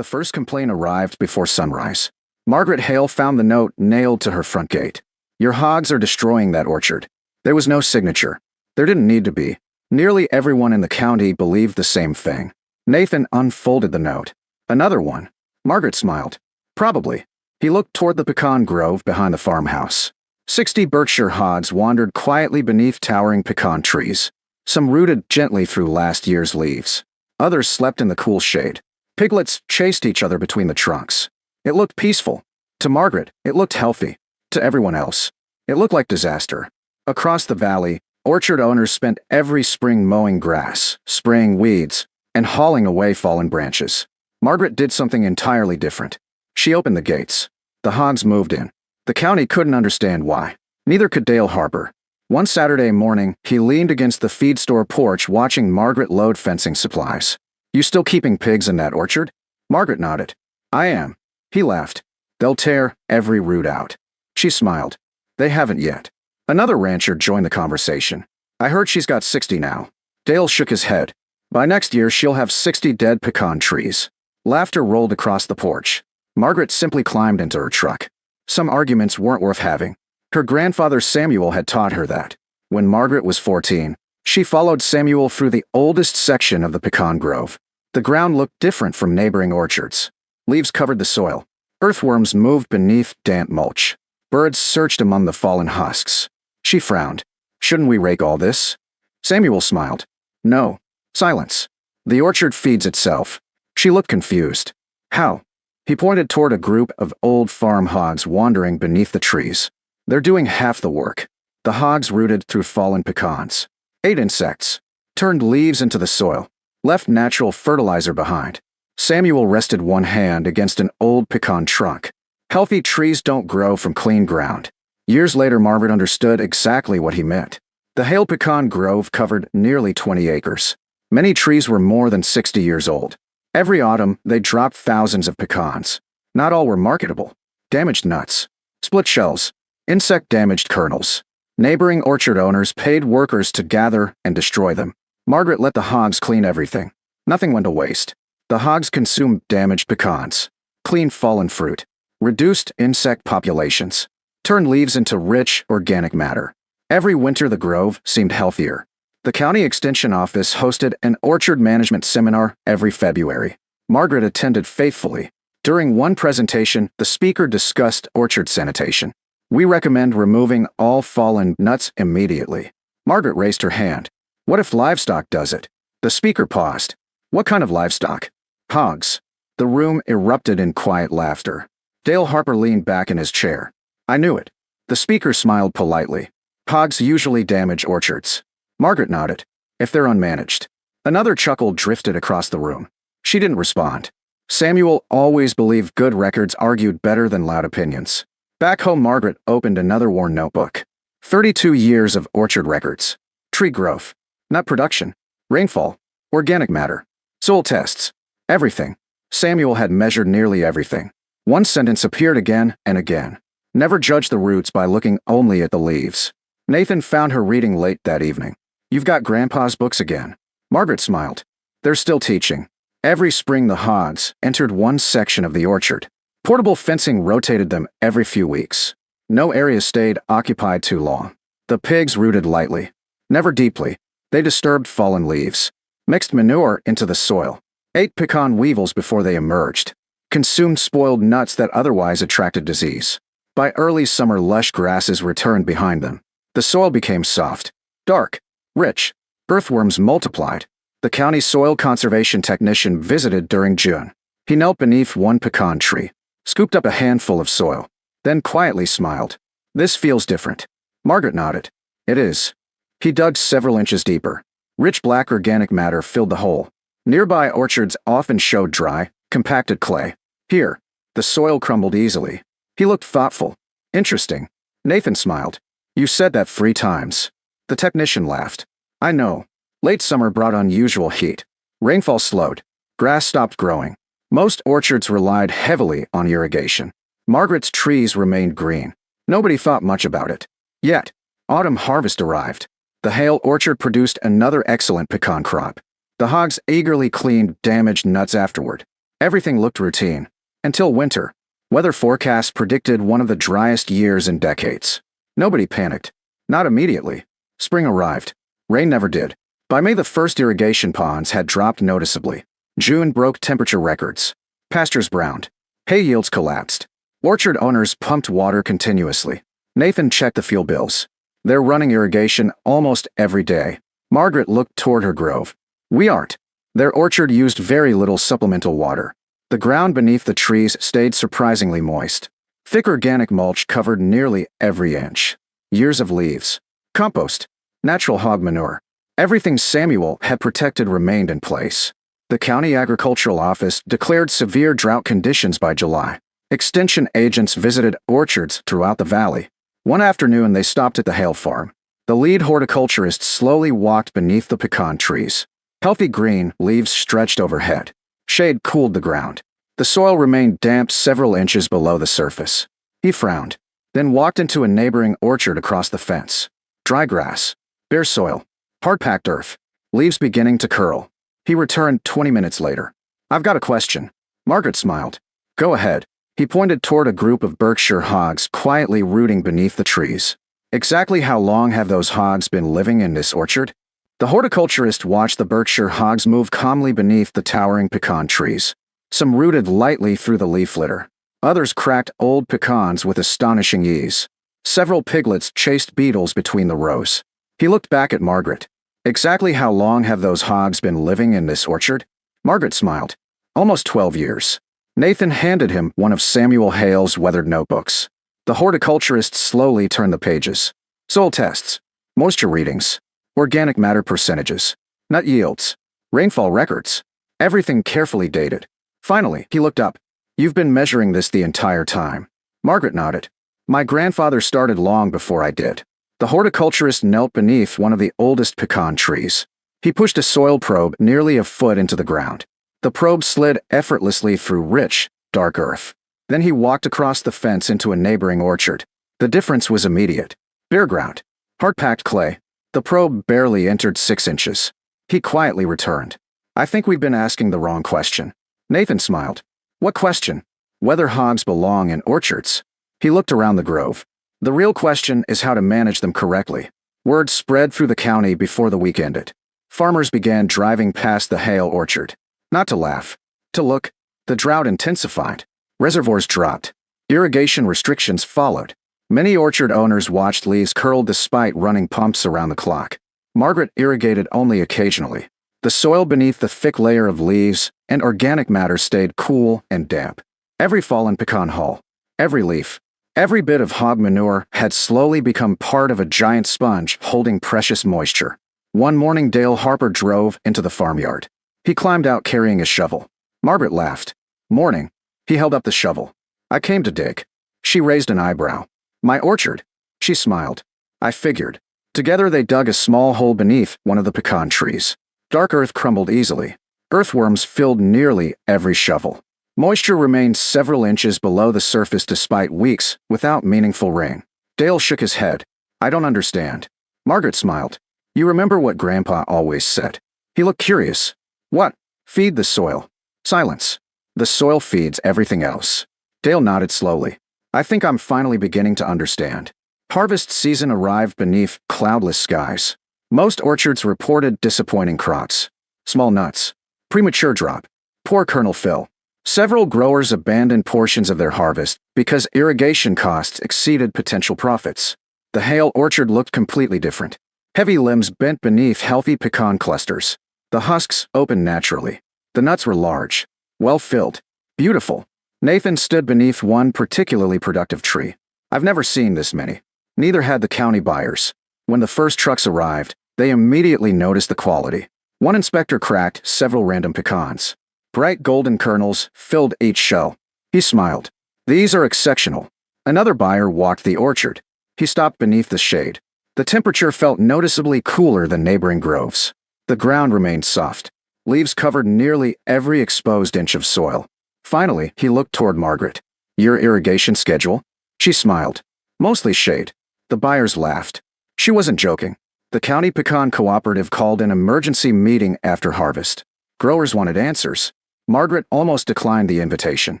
The first complaint arrived before sunrise. Margaret Hale found the note nailed to her front gate. "Your hogs are destroying that orchard." There was no signature. There didn't need to be. Nearly everyone in the county believed the same thing. Nathan unfolded the note. "Another one." Margaret smiled. "Probably." He looked toward the pecan grove behind the farmhouse. 60 Berkshire hogs wandered quietly beneath towering pecan trees. Some rooted gently through last year's leaves. Others slept in the cool shade. Piglets chased each other between the trunks. It looked peaceful. To Margaret, it looked healthy. To everyone else, it looked like disaster. Across the valley, orchard owners spent every spring mowing grass, spraying weeds, and hauling away fallen branches. Margaret did something entirely different. She opened the gates. The hogs moved in. The county couldn't understand why. Neither could Dale Harper. One Saturday morning, he leaned against the feed store porch watching Margaret load fencing supplies. "You still keeping pigs in that orchard?" Margaret nodded. "I am." He laughed. "They'll tear every root out." She smiled. "They haven't yet." Another rancher joined the conversation. "I heard she's got 60 now." Dale shook his head. "By next year, she'll have 60 dead pecan trees." Laughter rolled across the porch. Margaret simply climbed into her truck. Some arguments weren't worth having. Her grandfather Samuel had taught her that. When Margaret was 14, she followed Samuel through the oldest section of the pecan grove. The ground looked different from neighboring orchards. Leaves covered the soil. Earthworms moved beneath damp mulch. Birds searched among the fallen husks. She frowned. "Shouldn't we rake all this?" Samuel smiled. "No." Silence. "The orchard feeds itself." She looked confused. "How?" He pointed toward a group of old farm hogs wandering beneath the trees. "They're doing half the work." The hogs rooted through fallen pecans. Ate insects. Turned leaves into the soil. Left natural fertilizer behind. Samuel rested one hand against an old pecan trunk. Healthy trees don't grow from clean ground. Years later, Margaret understood exactly what he meant. The Hale pecan grove covered nearly 20 acres. Many trees were more than 60 years old. Every autumn, they dropped thousands of pecans. Not all were marketable. Damaged nuts. Split shells. Insect-damaged kernels. Neighboring orchard owners paid workers to gather and destroy them. Margaret let the hogs clean everything. Nothing went to waste. The hogs consumed damaged pecans. Cleaned fallen fruit. Reduced insect populations. Turned leaves into rich, organic matter. Every winter the grove seemed healthier. The county extension office hosted an orchard management seminar every February. Margaret attended faithfully. During one presentation, the speaker discussed orchard sanitation. "We recommend removing all fallen nuts immediately." Margaret raised her hand. "What if livestock does it?" The speaker paused. "What kind of livestock?" "Hogs." The room erupted in quiet laughter. Dale Harper leaned back in his chair. "I knew it." The speaker smiled politely. "Hogs usually damage orchards." Margaret nodded. "If they're unmanaged." Another chuckle drifted across the room. She didn't respond. Samuel always believed good records argued better than loud opinions. Back home, Margaret opened another worn notebook. 32 years of orchard records. Tree growth. Nut production. Rainfall. Organic matter. Soil tests. Everything. Samuel had measured nearly everything. One sentence appeared again and again. "Never judge the roots by looking only at the leaves." Nathan found her reading late that evening. "You've got Grandpa's books again." Margaret smiled. "They're still teaching." Every spring the hogs entered one section of the orchard. Portable fencing rotated them every few weeks. No area stayed occupied too long. The pigs rooted lightly. Never deeply. They disturbed fallen leaves. Mixed manure into the soil. Ate pecan weevils before they emerged. Consumed spoiled nuts that otherwise attracted disease. By early summer, lush grasses returned behind them. The soil became soft. Dark. Rich. Earthworms multiplied. The county soil conservation technician visited during June. He knelt beneath one pecan tree, scooped up a handful of soil, then quietly smiled. "This feels different." Margaret nodded. "It is." He dug several inches deeper. Rich black organic matter filled the hole. Nearby orchards often showed dry, compacted clay. Here, the soil crumbled easily. He looked thoughtful. "Interesting." Nathan smiled. "You said that 3 times. The technician laughed. "I know." Late summer brought unusual heat. Rainfall slowed. Grass stopped growing. Most orchards relied heavily on irrigation. Margaret's trees remained green. Nobody thought much about it. Yet, autumn harvest arrived. The Hale orchard produced another excellent pecan crop. The hogs eagerly cleaned damaged nuts afterward. Everything looked routine. Until winter. Weather forecasts predicted one of the driest years in decades. Nobody panicked. Not immediately. Spring arrived. Rain never did. By May, the first irrigation ponds had dropped noticeably. June broke temperature records. Pastures browned. Hay yields collapsed. Orchard owners pumped water continuously. Nathan checked the fuel bills. They're running irrigation almost every day. Margaret looked toward her grove. We aren't. Their orchard used very little supplemental water. The ground beneath the trees stayed surprisingly moist. Thick organic mulch covered nearly every inch. Years of leaves. Compost. Natural hog manure. Everything Samuel had protected remained in place. The county agricultural office declared severe drought conditions by July. Extension agents visited orchards throughout the valley. One afternoon, they stopped at the Hale farm. The lead horticulturist slowly walked beneath the pecan trees. Healthy green leaves stretched overhead. Shade cooled the ground. The soil remained damp several inches below the surface. He frowned, then walked into a neighboring orchard across the fence. Dry grass. Bare soil. Hard-packed earth. Leaves beginning to curl. He returned 20 minutes later. I've got a question. Margaret smiled. Go ahead. He pointed toward a group of Berkshire hogs quietly rooting beneath the trees. Exactly how long have those hogs been living in this orchard? The horticulturist watched the Berkshire hogs move calmly beneath the towering pecan trees. Some rooted lightly through the leaf litter. Others cracked old pecans with astonishing ease. Several piglets chased beetles between the rows. He looked back at Margaret. Exactly how long have those hogs been living in this orchard? Margaret smiled. Almost 12 years. Nathan handed him one of Samuel Hale's weathered notebooks. The horticulturist slowly turned the pages. Soil tests. Moisture readings. Organic matter percentages. Nut yields. Rainfall records. Everything carefully dated. Finally, he looked up. You've been measuring this the entire time. Margaret nodded. My grandfather started long before I did. The horticulturist knelt beneath one of the oldest pecan trees. He pushed a soil probe nearly a foot into the ground. The probe slid effortlessly through rich, dark earth. Then he walked across the fence into a neighboring orchard. The difference was immediate. Bare ground. Hard-packed clay. The probe barely entered 6 inches. He quietly returned. I think we've been asking the wrong question. Nathan smiled. What question? Whether hogs belong in orchards. He looked around the grove. The real question is how to manage them correctly. Word spread through the county before the week ended. Farmers began driving past the Hale orchard. Not to laugh. To look. The drought intensified. Reservoirs dropped. Irrigation restrictions followed. Many orchard owners watched leaves curl despite running pumps around the clock. Margaret irrigated only occasionally. The soil beneath the thick layer of leaves and organic matter stayed cool and damp. Every fallen pecan hull, every leaf, every bit of hog manure had slowly become part of a giant sponge holding precious moisture. One morning, Dale Harper drove into the farmyard. He climbed out carrying a shovel. Margaret laughed. Morning. He held up the shovel. I came to dig. She raised an eyebrow. My orchard. She smiled. I figured. Together they dug a small hole beneath one of the pecan trees. Dark earth crumbled easily. Earthworms filled nearly every shovel. Moisture remained several inches below the surface despite weeks without meaningful rain. Dale shook his head. I don't understand. Margaret smiled. You remember what Grandpa always said. He looked curious. What? Feed the soil. Silence. The soil feeds everything else. Dale nodded slowly. I think I'm finally beginning to understand. Harvest season arrived beneath cloudless skies. Most orchards reported disappointing crops. Small nuts. Premature drop. Poor kernel fill. Several growers abandoned portions of their harvest because irrigation costs exceeded potential profits. The Hale orchard looked completely different. Heavy limbs bent beneath healthy pecan clusters. The husks opened naturally. The nuts were large. Well-filled. Beautiful. Nathan stood beneath one particularly productive tree. I've never seen this many. Neither had the county buyers. When the first trucks arrived, they immediately noticed the quality. One inspector cracked several random pecans. Bright golden kernels filled each shell. He smiled. These are exceptional. Another buyer walked the orchard. He stopped beneath the shade. The temperature felt noticeably cooler than neighboring groves. The ground remained soft. Leaves covered nearly every exposed inch of soil. Finally, he looked toward Margaret. Your irrigation schedule? She smiled. Mostly shade. The buyers laughed. She wasn't joking. The County Pecan Cooperative called an emergency meeting after harvest. Growers wanted answers. Margaret almost declined the invitation.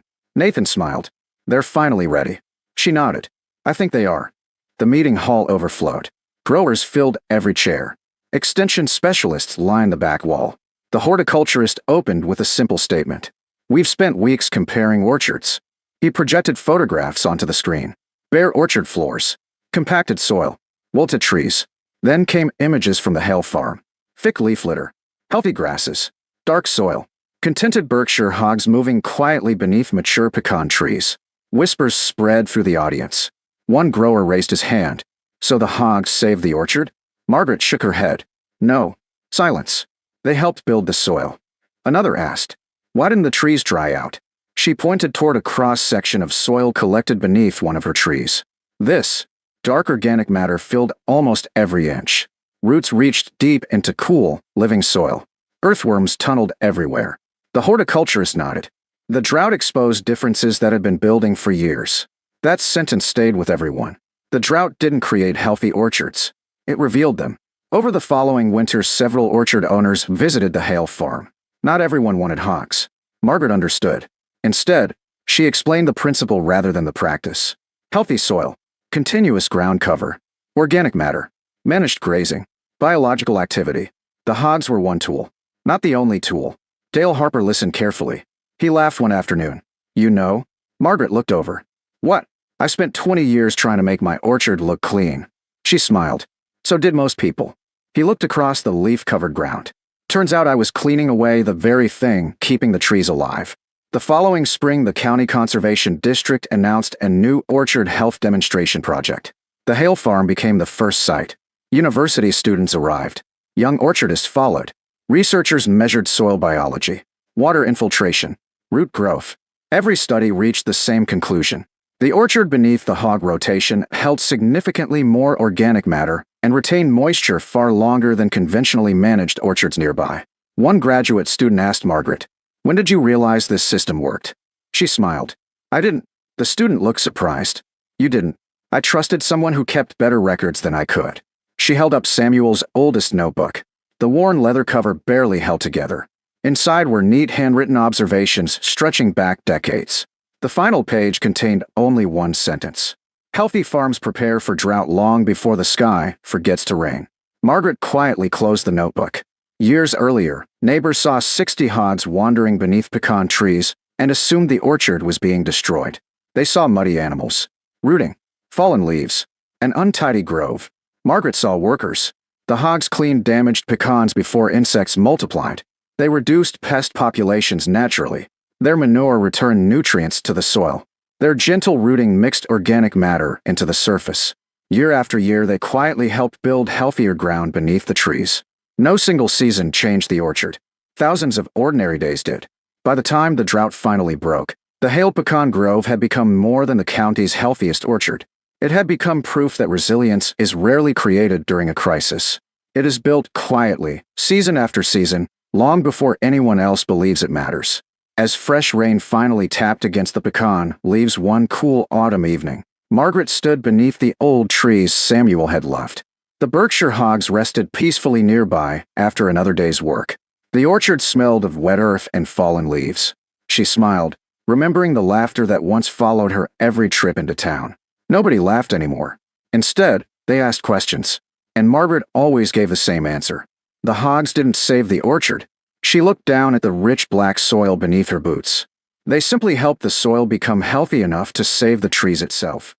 Nathan smiled. They're finally ready. She nodded. I think they are. The meeting hall overflowed. Growers filled every chair. Extension specialists lined the back wall. The horticulturist opened with a simple statement. We've spent weeks comparing orchards. He projected photographs onto the screen. Bare orchard floors. Compacted soil. Wilted trees. Then came images from the Hale farm. Thick leaf litter. Healthy grasses. Dark soil. Contented Berkshire hogs moving quietly beneath mature pecan trees. Whispers spread through the audience. One grower raised his hand. So the hogs saved the orchard? Margaret shook her head. No. Silence. They helped build the soil. Another asked, why didn't the trees dry out? She pointed toward a cross-section of soil collected beneath one of her trees. This, dark organic matter filled almost every inch. Roots reached deep into cool, living soil. Earthworms tunneled everywhere. The horticulturist nodded. The drought exposed differences that had been building for years. That sentence stayed with everyone. The drought didn't create healthy orchards. It revealed them. Over the following winter, several orchard owners visited the Hale farm. Not everyone wanted hogs. Margaret understood. Instead, she explained the principle rather than the practice. Healthy soil, continuous ground cover, organic matter, managed grazing, biological activity. The hogs were one tool, not the only tool. Dale Harper listened carefully. He laughed one afternoon. You know? Margaret looked over. What? I spent 20 years trying to make my orchard look clean. She smiled. So did most people. He looked across the leaf-covered ground. Turns out I was cleaning away the very thing keeping the trees alive. The following spring, the County Conservation District announced a new orchard health demonstration project. The Hale farm became the first site. University students arrived. Young orchardists followed. Researchers measured soil biology, water infiltration, root growth. Every study reached the same conclusion. The orchard beneath the hog rotation held significantly more organic matter and retained moisture far longer than conventionally managed orchards nearby. One graduate student asked Margaret, when did you realize this system worked? She smiled. I didn't. The student looked surprised. You didn't. I trusted someone who kept better records than I could. She held up Samuel's oldest notebook. The worn leather cover barely held together. Inside were neat handwritten observations stretching back decades. The final page contained only one sentence. Healthy farms prepare for drought long before the sky forgets to rain. Margaret quietly closed the notebook. Years earlier, neighbors saw 60 hogs wandering beneath pecan trees and assumed the orchard was being destroyed. They saw muddy animals, rooting, fallen leaves, an untidy grove. Margaret saw workers. The hogs cleaned damaged pecans before insects multiplied. They reduced pest populations naturally. Their manure returned nutrients to the soil. Their gentle rooting mixed organic matter into the surface. Year after year, they quietly helped build healthier ground beneath the trees. No single season changed the orchard. Thousands of ordinary days did. By the time the drought finally broke, the Hale Pecan Grove had become more than the county's healthiest orchard. It had become proof that resilience is rarely created during a crisis. It is built quietly, season after season, long before anyone else believes it matters. As fresh rain finally tapped against the pecan leaves one cool autumn evening, Margaret stood beneath the old trees Samuel had left. The Berkshire hogs rested peacefully nearby after another day's work. The orchard smelled of wet earth and fallen leaves. She smiled, remembering the laughter that once followed her every trip into town. Nobody laughed anymore. Instead, they asked questions. And Margaret always gave the same answer. The hogs didn't save the orchard. She looked down at the rich black soil beneath her boots. They simply helped the soil become healthy enough to save the trees itself.